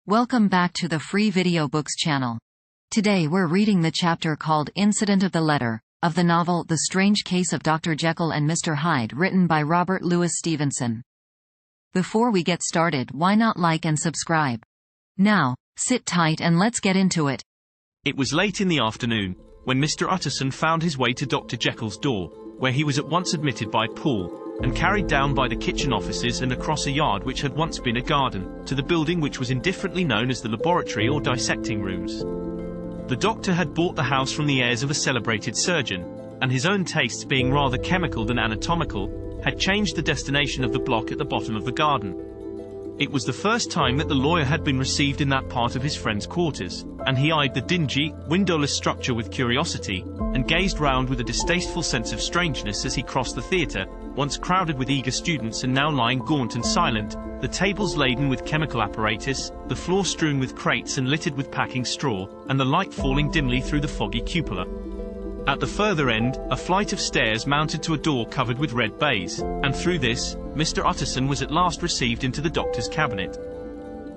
Welcome back to the Free Video Books channel. Today we're reading the chapter called Incident of the Letter, of the novel The Strange Case of Dr. Jekyll and Mr. Hyde, written by Robert Louis Stevenson. Before we get started, why not like and subscribe? Now, sit tight and let's get into it. It was late in the afternoon, when Mr. Utterson found his way to Dr. Jekyll's door, where he was at once admitted by Paul, and carried down by the kitchen offices and across a yard which had once been a garden, to the building which was indifferently known as the laboratory or dissecting rooms. The doctor had bought the house from the heirs of a celebrated surgeon, and his own tastes being rather chemical than anatomical, had changed the destination of the block at the bottom of the garden. It was the first time that the lawyer had been received in that part of his friend's quarters, and he eyed the dingy, windowless structure with curiosity, and gazed round with a distasteful sense of strangeness as he crossed the theatre, once crowded with eager students and now lying gaunt and silent, the tables laden with chemical apparatus, the floor strewn with crates and littered with packing straw, and the light falling dimly through the foggy cupola. At the further end, a flight of stairs mounted to a door covered with red baize, and through this, Mr. Utterson was at last received into the doctor's cabinet.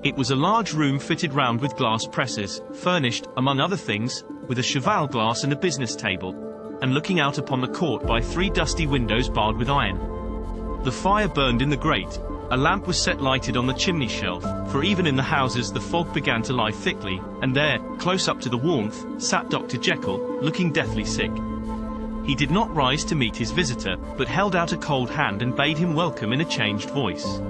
It was a large room fitted round with glass presses, furnished, among other things, with a cheval glass and a business table, and looking out upon the court by 3 dusty windows barred with iron. The fire burned in the grate, a lamp was set lighted on the chimney shelf, for even in the houses the fog began to lie thickly, and there, close up to the warmth, sat Dr. Jekyll, looking deathly sick. He did not rise to meet his visitor, but held out a cold hand and bade him welcome in a changed voice.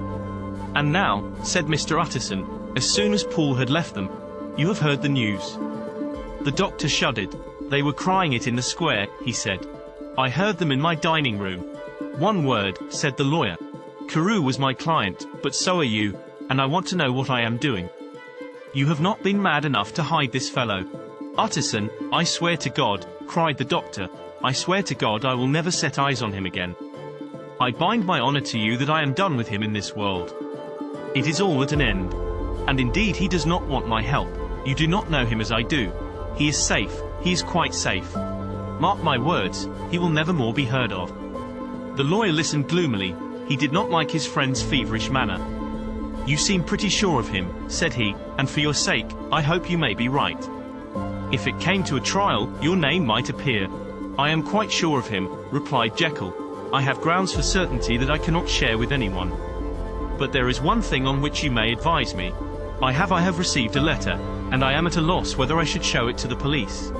"And now," said Mr. Utterson, as soon as Paul had left them, "you have heard the news." The doctor shuddered. "They were crying it in the square," he said. "I heard them in my dining room." "One word," said the lawyer. "Carew was my client, but so are you, and I want to know what I am doing. You have not been mad enough to hide this fellow." "Utterson, I swear to God," cried the doctor, "I swear to God I will never set eyes on him again. I bind my honor to you that I am done with him in this world. It is all at an end. And indeed he does not want my help. You do not know him as I do. He is safe, he is quite safe. Mark my words, he will never more be heard of." The lawyer listened gloomily. He did not like his friend's feverish manner. "You seem pretty sure of him," said he, "and for your sake, I hope you may be right. If it came to a trial, your name might appear." "I am quite sure of him," replied Jekyll. "I have grounds for certainty that I cannot share with anyone. But there is one thing on which you may advise me. I have received a letter, and I am at a loss whether I should show it to the police.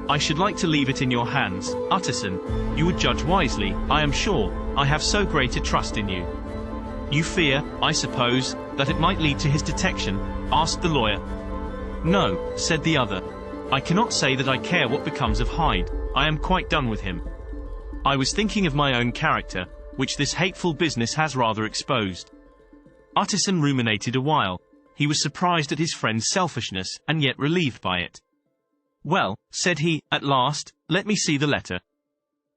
I should like to leave it in your hands, Utterson. You would judge wisely, I am sure. I have so great a trust in you." "You fear, I suppose, that it might lead to his detection?" asked the lawyer. "No," said the other. "I cannot say that I care what becomes of Hyde. I am quite done with him. I was thinking of my own character, which this hateful business has rather exposed." Utterson ruminated a while. He was surprised at his friend's selfishness, and yet relieved by it. "Well," said he, at last, "let me see the letter."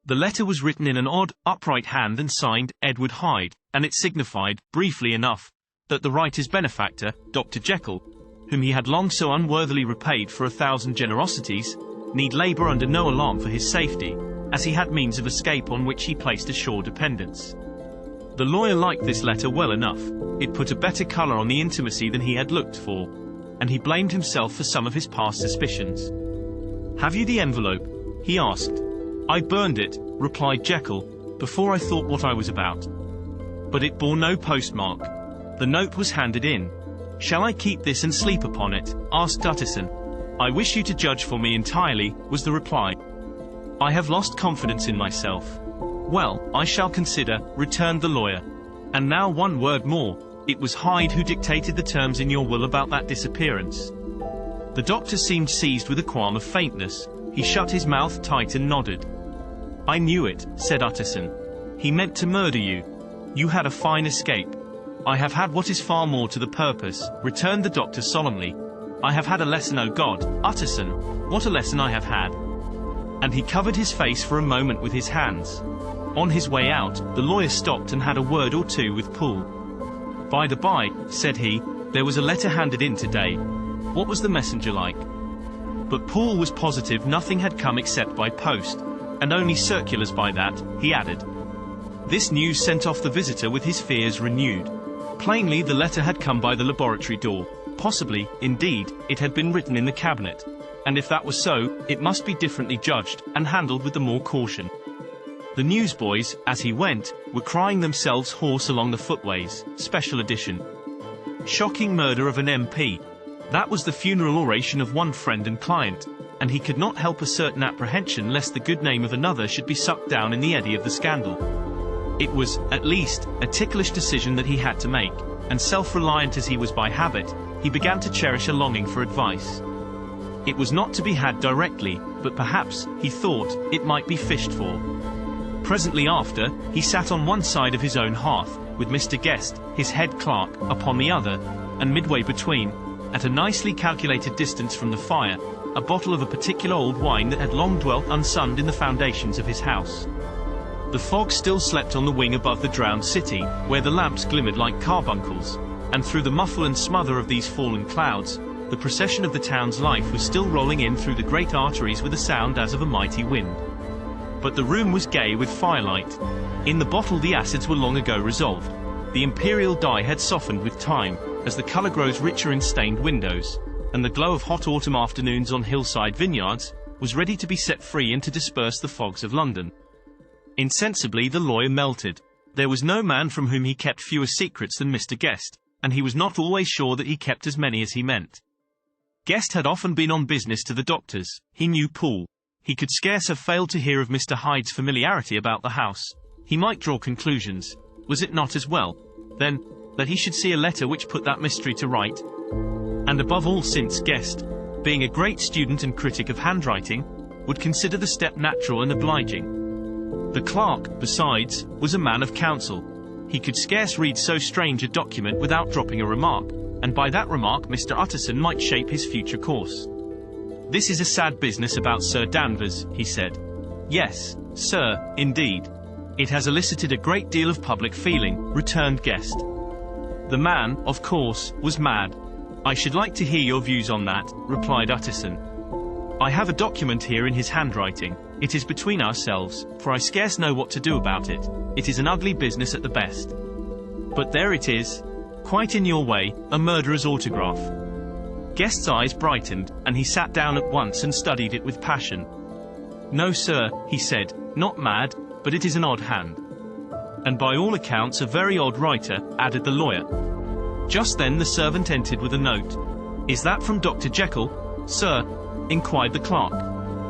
The letter was written in an odd, upright hand and signed, Edward Hyde, and it signified, briefly enough, that the writer's benefactor, Dr. Jekyll, whom he had long so unworthily repaid for 1,000 generosities, need labour under no alarm for his safety, as he had means of escape on which he placed a sure dependence. The lawyer liked this letter well enough. It put a better colour on the intimacy than he had looked for, and he blamed himself for some of his past suspicions. "Have you the envelope?" he asked. "I burned it," replied Jekyll, "before I thought what I was about. But it bore no postmark. The note was handed in." "Shall I keep this and sleep upon it?" asked Utterson. "I wish you to judge for me entirely," was the reply. "I have lost confidence in myself." "Well, I shall consider," returned the lawyer. "And now one word more. It was Hyde who dictated the terms in your will about that disappearance." The doctor seemed seized with a qualm of faintness. He shut his mouth tight and nodded. "I knew it," said Utterson. "He meant to murder you. You had a fine escape." "I have had what is far more to the purpose," returned the doctor solemnly. "I have had a lesson, O God, Utterson, what a lesson I have had." And he covered his face for a moment with his hands. On his way out, the lawyer stopped and had a word or two with Paul. "By the by," said he, "there was a letter handed in today. What was the messenger like?" But Paul was positive nothing had come except by post, and only circulars by that, he added. This news sent off the visitor with his fears renewed. Plainly the letter had come by the laboratory door. Possibly, indeed, it had been written in the cabinet. And if that was so, it must be differently judged, and handled with the more caution. The newsboys, as he went, were crying themselves hoarse along the footways. Special edition. Shocking murder of an MP. That was the funeral oration of one friend and client, and he could not help a certain apprehension lest the good name of another should be sucked down in the eddy of the scandal. It was, at least, a ticklish decision that he had to make, and self-reliant as he was by habit, he began to cherish a longing for advice. It was not to be had directly, but perhaps, he thought, it might be fished for. Presently after, he sat on one side of his own hearth, with Mr. Guest, his head clerk, upon the other, and midway between, at a nicely calculated distance from the fire, a bottle of a particular old wine that had long dwelt unsunned in the foundations of his house. The fog still slept on the wing above the drowned city, where the lamps glimmered like carbuncles, and through the muffle and smother of these fallen clouds, the procession of the town's life was still rolling in through the great arteries with a sound as of a mighty wind. But the room was gay with firelight. In the bottle the acids were long ago resolved. The imperial dye had softened with time, as the colour grows richer in stained windows, and the glow of hot autumn afternoons on hillside vineyards was ready to be set free and to disperse the fogs of London. Insensibly the lawyer melted. There was no man from whom he kept fewer secrets than Mr. Guest, and he was not always sure that he kept as many as he meant. Guest had often been on business to the doctors. He knew Poole. He could scarce have failed to hear of Mr. Hyde's familiarity about the house. He might draw conclusions. Was it not as well, then, that he should see a letter which put that mystery to right? And above all, since Guest, being a great student and critic of handwriting, would consider the step natural and obliging. The clerk, besides, was a man of counsel. He could scarce read so strange a document without dropping a remark, and by that remark Mr. Utterson might shape his future course. "This is a sad business about Sir Danvers," he said. "Yes, sir, indeed. It has elicited a great deal of public feeling," returned Guest. "The man, of course, was mad." "I should like to hear your views on that," replied Utterson. "I have a document here in his handwriting. It is between ourselves, for I scarce know what to do about it. It is an ugly business at the best. But there it is, quite in your way, a murderer's autograph." Guest's eyes brightened, and he sat down at once and studied it with passion. "No, sir," he said, "not mad, but it is an odd hand." "And by all accounts a very odd writer," added the lawyer. Just then the servant entered with a note. "Is that from Dr. Jekyll, sir?" inquired the clerk.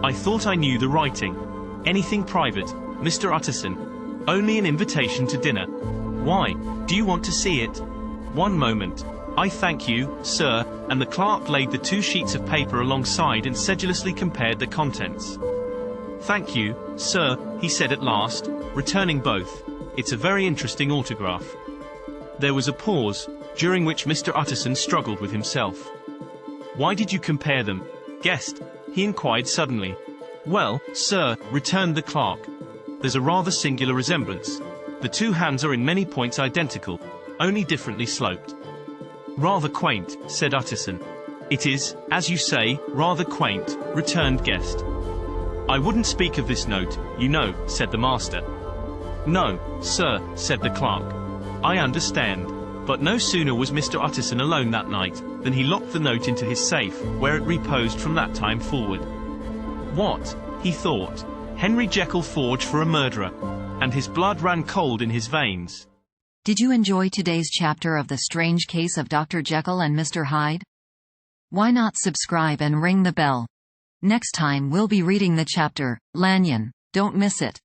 "I thought I knew the writing. Anything private, Mr. Utterson?" "Only an invitation to dinner." "Why, do you want to see it?" "One moment. I thank you, sir," and the clerk laid the 2 sheets of paper alongside and sedulously compared the contents. "Thank you, sir," he said at last, returning both. "It's a very interesting autograph." There was a pause, during which Mr. Utterson struggled with himself. "Why did you compare them, Guest?" he inquired suddenly. "Well, sir," returned the clerk, "there's a rather singular resemblance. The 2 hands are in many points identical, only differently sloped." "Rather quaint," said Utterson. "It is, as you say, rather quaint," returned Guest. "I wouldn't speak of this note, you know," said the master. "No, sir," said the clerk. "I understand." But no sooner was Mr. Utterson alone that night, than he locked the note into his safe, where it reposed from that time forward. What, he thought, Henry Jekyll forged for a murderer, and his blood ran cold in his veins. Did you enjoy today's chapter of The Strange Case of Dr. Jekyll and Mr. Hyde? Why not subscribe and ring the bell? Next time we'll be reading the chapter, Lanyon. Don't miss it.